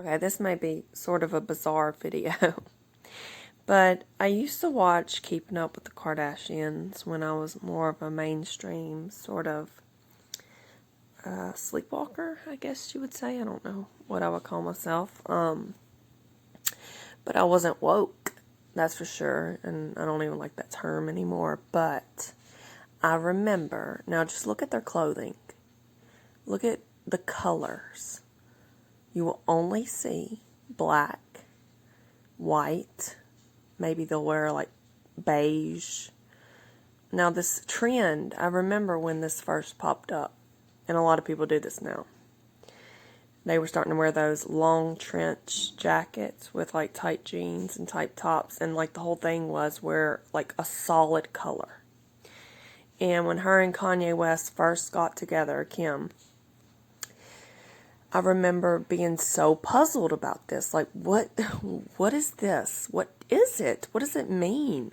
Okay, this may be sort of a bizarre video, but I used to watch Keeping Up with the Kardashians when I was more of a mainstream sort of sleepwalker, I guess you would say. I don't know what I would call myself. But I wasn't woke, that's for sure, and I don't even like that term anymore. But I remember, now just look at their clothing. Look at the colors. You will only see black, white, maybe they'll wear like beige. Now this trend, I remember when this first popped up, and a lot of people do this now. They were starting to wear those long trench jackets with like tight jeans and tight tops, and like the whole thing was wear like a solid color. And when her and Kanye West first got together, Kim, I remember being so puzzled about this. Like, what is this? What is it? What does it mean?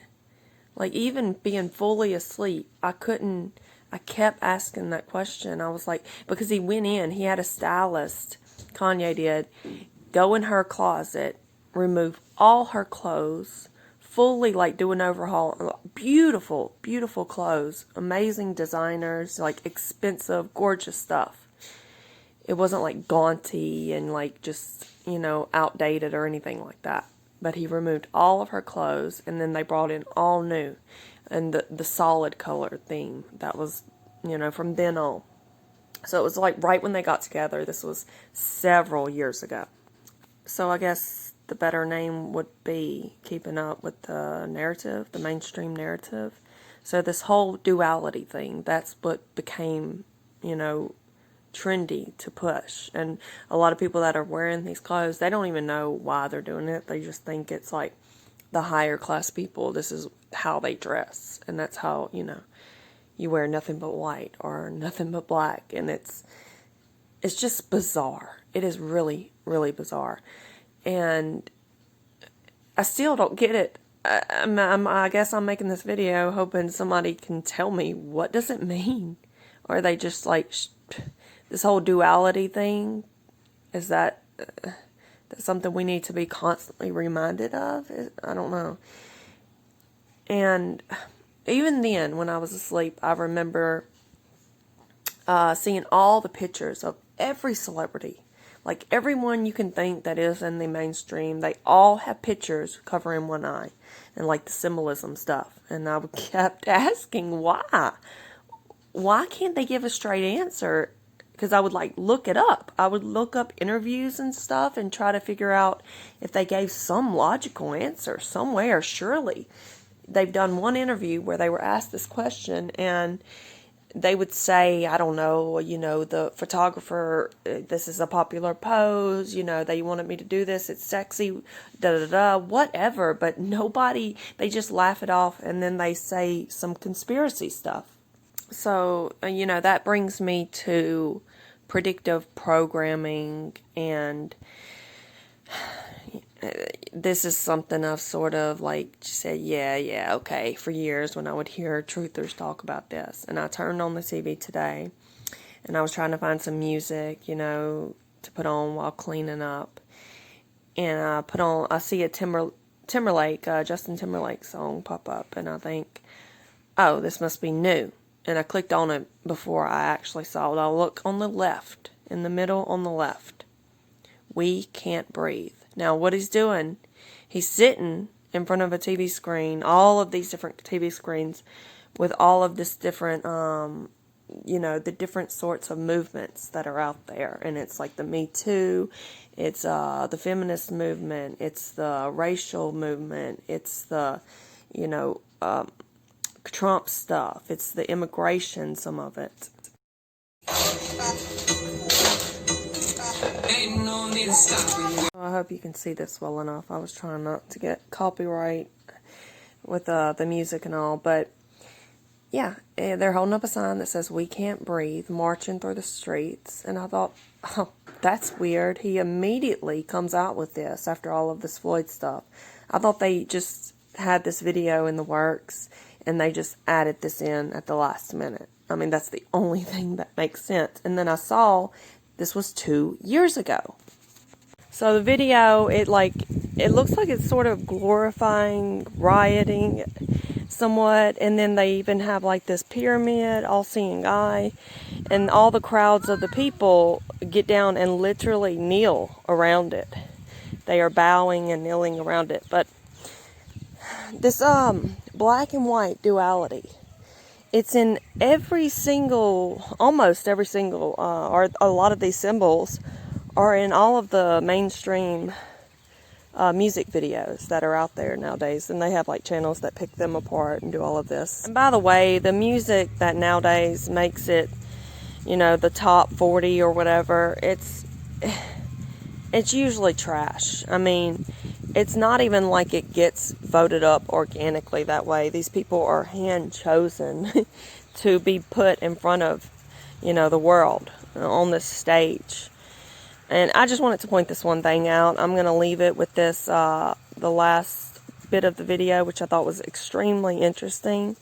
Like, even being fully asleep, I kept asking that question. I was like, because he went in, he had a stylist, Kanye did, go in her closet, remove all her clothes, fully like do an overhaul. Beautiful, beautiful clothes, amazing designers, like expensive, gorgeous stuff. It wasn't like gaunty and like just, outdated or anything like that. But he removed all of her clothes, and then they brought in all new. And the solid color theme, that was, from then on. So it was like right when they got together. This was several years ago. So I guess the better name would be Keeping Up with the Narrative, the mainstream narrative. So this whole duality thing, that's what became, trendy to push. And a lot of people that are wearing these clothes, they don't even know why they're doing it. They just think it's like the higher class people, this is how they dress, and that's how, you wear nothing but white or nothing but black. And it's just bizarre. It is really, really bizarre. And I still don't get it. I guess I'm making this video hoping somebody can tell me, what does it mean? Or are they just like, this whole duality thing, is that that's something we need to be constantly reminded of? I don't know. And even then, when I was asleep, I remember seeing all the pictures of every celebrity. Like everyone you can think that is in the mainstream, they all have pictures covering one eye and like the symbolism stuff. And I kept asking why. Why can't they give a straight answer? Because I would like look it up. I would look up interviews and stuff and try to figure out if they gave some logical answer somewhere. Surely they've done one interview where they were asked this question, and they would say, I don't know, the photographer, this is a popular pose, they wanted me to do this, it's sexy, whatever. But nobody, they just laugh it off, and then they say some conspiracy stuff. So, that brings me to predictive programming, and this is something I've sort of like said, yeah, okay, for years when I would hear truthers talk about this. And I turned on the TV today, and I was trying to find some music, to put on while cleaning up. And I see a Timberlake, Justin Timberlake song pop up, and I think, oh, this must be new. And I clicked on it before I actually saw it. I'll look on the left, in the middle on the left. We Can't Breathe. Now, what he's doing, he's sitting in front of a TV screen, all of these different TV screens, with all of this different, the different sorts of movements that are out there. And it's like the Me Too, it's the feminist movement, it's the racial movement, it's the, Trump stuff, it's the immigration, some of it. I hope you can see this well enough. I was trying not to get copyright with the music and all, but yeah, they're holding up a sign that says "We Can't Breathe," marching through the streets, and I thought, oh, that's weird. He immediately comes out with this after all of this Floyd stuff. I thought they just had this video in the works, and they just added this in at the last minute. I mean, that's the only thing that makes sense. And then I saw this was 2 years ago. So the video, it looks like it's sort of glorifying rioting somewhat, and then they even have like this pyramid, all-seeing eye, and all the crowds of the people get down and literally kneel around it. They are bowing and kneeling around it. But this black and white duality, it's in almost every single, or a lot of these symbols are in all of the mainstream music videos that are out there nowadays, and they have like channels that pick them apart and do all of this. And by the way, the music that nowadays makes it, the top 40 or whatever, it's usually trash. I mean, it's not even like it gets voted up organically that way. These people are hand chosen to be put in front of, the world on this stage. And I just wanted to point this one thing out. I'm going to leave it with this, the last bit of the video, which I thought was extremely interesting.